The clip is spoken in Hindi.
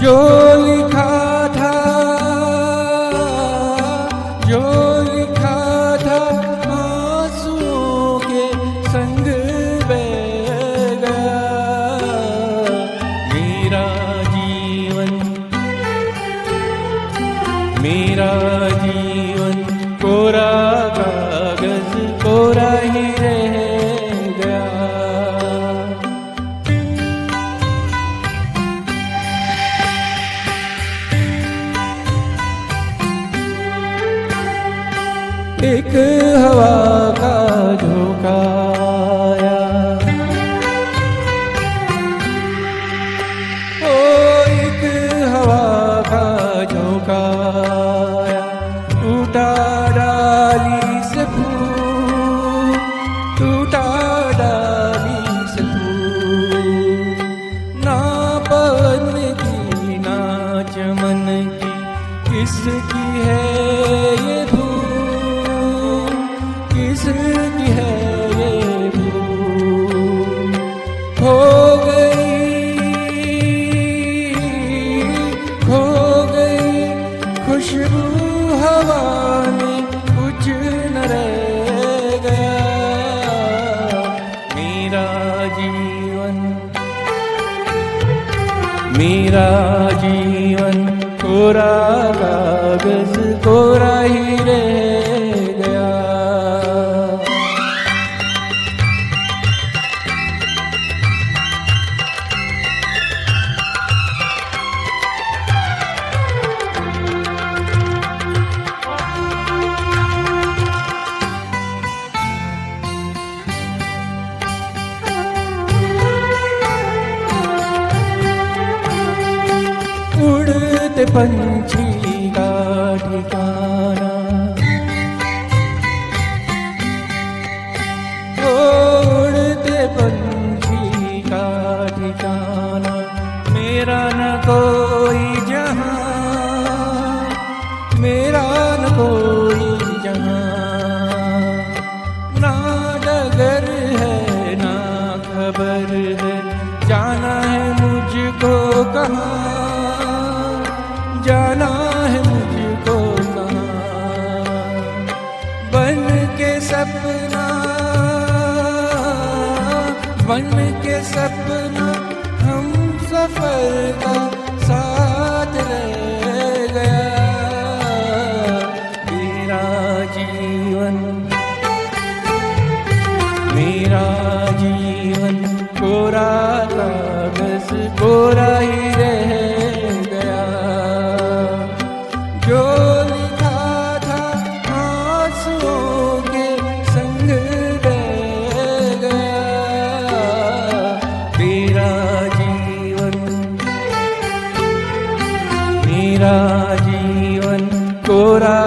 जो लिखा था, जो लिखा था आंसुओं के संग बह गया। मेरा जीवन, मेरा जीवन कोरा कागज कोरा ही रह गया। एक हवा का झोंका आया, ओ एक हवा का झोंका आया, टूटा डाली से फूल, टूटा डाली से फूल। ना पवन की ना चमन की, किसकी है ये धूल, किसकी है ये भूल। खो गई खुशबू हवा में, कुछ न रह गया। मेरा जीवन, मेरा जीवन कोरा कागज कोरा ही रह गया। उड़ते पंछी का ठिकाना, ओ उड़ते पंछी का ठिकाना। मेरा न कोई जहां, मेरा न कोई जहां। ना डगर है ना खबर है, जाना है मुझको कहाँ, जाना है मुझको कहाँ। बन के सपना, बन के सपना हम सफर का साथ रह गया। मेरा जीवन, मेरा जीवन कोरा कागज कोरा ही रह गया। जो लिखा था आंसुओं के संग बह गया। तेरा जीवन, मेरा जीवन कोरा